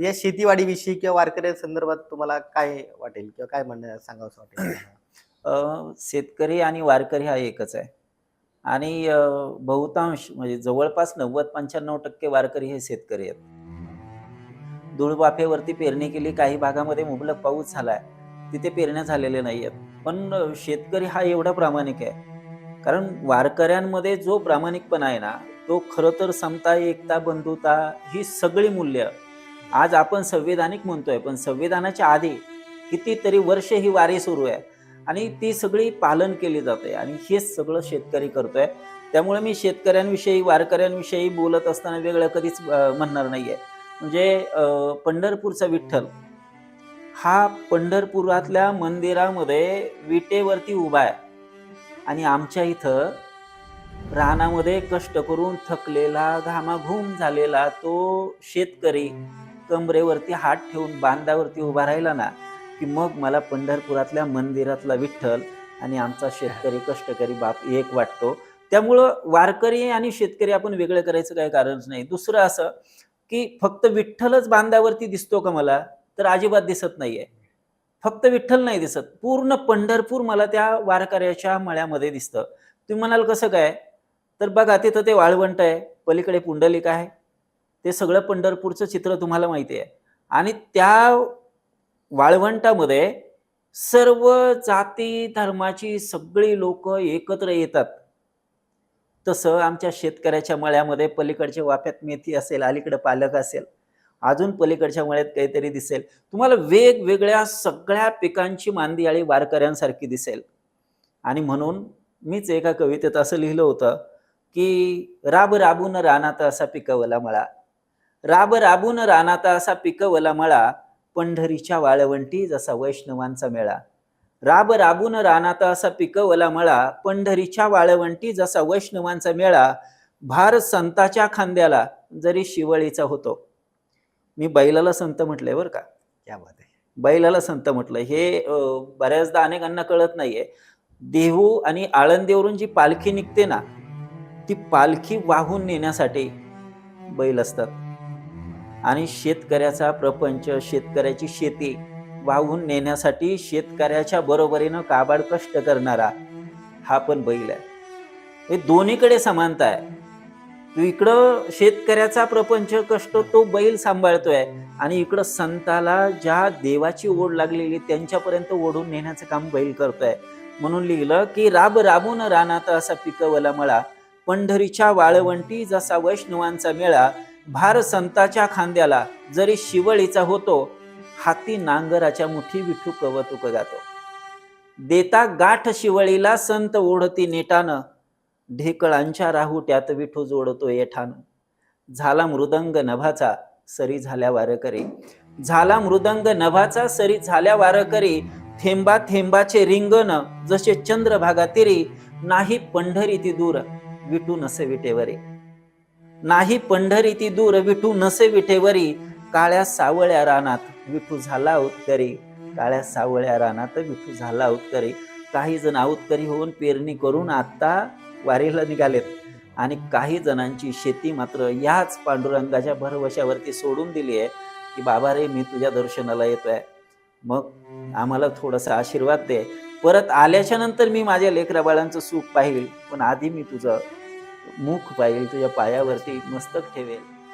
या शेतीवाडीविषयी किंवा वारकऱ्या संदर्भात तुम्हाला काय वाटेल किंवा काय म्हणणं सांगावसं वाटेल तुम्हाला? शेतकरी आणि वारकरी हा एकच आहे. आणि बहुतांश म्हणजे जवळपास 90-95% वारकरी हे शेतकरी आहेत. धुळवाफेवरती पेरणी केली, काही भागामध्ये मुबलक पाऊस झालाय, तिथे पेरण्या झालेल्या नाहीयेत. पण शेतकरी हा एवढा प्रामाणिक आहे. कारण वारकऱ्यांमध्ये जो प्रामाणिकपणा आहे ना, तो खरं तर समता, एकता, बंधुता ही सगळी मूल्य आज आपण संविधानिक म्हणतोय, पण संविधानाच्या आधी कितीतरी वर्ष ही वारी सुरू आहे आणि ती सगळी पालन केली जाते आणि हेच सगळं शेतकरी करतोय. त्यामुळे मी शेतकऱ्यांविषयी, वारकऱ्यांविषयी बोलत असताना वेगळं कधीच म्हणणार नाहीये. म्हणजे पंढरपूरचा विठ्ठल हा पंढरपुरातल्या मंदिरामध्ये विटेवरती उभा आहे आणि आमच्या इथं रानामध्ये कष्ट करून थकलेला, घामाघूम झालेला तो शेतकरी कमरेवरती हात ठेवून बांधावरती उभा राहिला ना, की मग मला पंढरपुरातल्या मंदिरातला विठ्ठल आणि आमचा शेतकरी कष्टकरी बाप एक वाटतो. त्यामुळं वारकरी आणि शेतकरी आपण वेगळं करायचं काही कारणच नाही. दुसरं असं, की फक्त विठ्ठलच बांधावरती दिसतो का मला? तर अजिबात दिसत नाहीये. फक्त विठ्ठल नाही दिसत. पूर्ण पंढरपूर मला त्या वारकऱ्याच्या मळ्यामध्ये दिसतं. तुम्ही म्हणाल कसं काय? तर बघा तिथं ते वाळवंट आहे, पलीकडे पुंडलिक आहे. ते सगळं पंढरपूरचं चित्र तुम्हाला माहिती आहे. आणि त्या वाळवंटामध्ये सर्व जाती धर्माची सगळी लोक एकत्र येतात. तसं आमच्या शेतकऱ्याच्या मळ्यामध्ये पलीकडच्या वाफ्यात मेथी असेल, अलीकडे पालक असेल, अजून पलीकडच्या मळ्यात काहीतरी दिसेल. तुम्हाला वेगवेगळ्या सगळ्या पिकांची मांदियाळी वारकऱ्यांसारखी दिसेल. आणि म्हणून मीच एका कवितेत असं लिहिलं होतं, की राब राबून रानात असा पिकवला मळा, राब राबून रानात असा पिकवला मळा, पंढरीच्या वाळवंटी जसा वैष्णवांचा मेळा. राब राबून रानात असा पिकवला मळा, पंढरीच्या वाळवंटी जसा वैष्णवांचा मेळा, भार संताच्या खांद्याला जरी शिवळीचा होतो. मी बैलाला संत म्हटलंय बरं का. क्या बात आहे! बैलाला संत म्हटलं हे बऱ्याचदा अनेकांना कळत नाहीये. देहू आणि आळंदीवरून जी पालखी निघते ना, ती पालखी वाहून नेण्यासाठी बैल असतात. आणि शेतकऱ्याचा प्रपंच, शेतकऱ्याची शेती वाहून नेण्यासाठी शेतकऱ्याच्या बरोबरीनं काबाड कष्ट करणारा हा पण बैल आहे. हे दोन्हीकडे समानता आहे. तू इकडं शेतकऱ्याचा प्रपंच कष्ट तो बैल सांभाळतोय आणि इकडं संताला ज्या देवाची ओढ लागलेली त्यांच्यापर्यंत ओढून नेण्याचं काम बैल करतोय. म्हणून लिहिलं, की राब राबून रानात असा पिकवला मळा, पंढरीच्या वाळवंटी जसा वैष्णवांचा मेळा, भार संताच्या खांद्याला जरी शिवळीचा होतो, हाती नांगराच्या मुठी विठू कवतुक गातो. देता गाठ शिवळीला संत ओढती नेटानं, ढेकळांच्या राहुट्यात विठू जोडतो येठानं. झाला मृदंग नभाचा सरी झाल्या वारकरी, झाला मृदंग नभाचा सरी झाल्या वारकरी, थेंबा थेंबाचे रिंगण जसे चंद्रभागा तिरी, नाही पंढरी ती दूर विठू नसे विटेवरी, नाही पंढरी ती दूर विठू नसे विटेवरी, काळ्या सावळ्या रानात विठू झाला उत्करी, काळ्या सावळ्या रानात विठू झाला उत्करी. काही जण उत्करी होऊन पेरणी करून आता वारीला निघालेत आणि काही जणांची शेती मात्र याच पांडुरंगाच्या भरवशावरती सोडून दिली आहे, की बाबा रे मी तुझ्या दर्शनाला येतोय, मग आम्हाला थोडासा आशीर्वाद दे. परत आल्याच्या नंतर मी माझ्या लेकराबाळांचं सुख पाहिल, पण आधी मी तुझं मुख पाहिल, तुझ्या पायावरती मस्तक ठेवेल.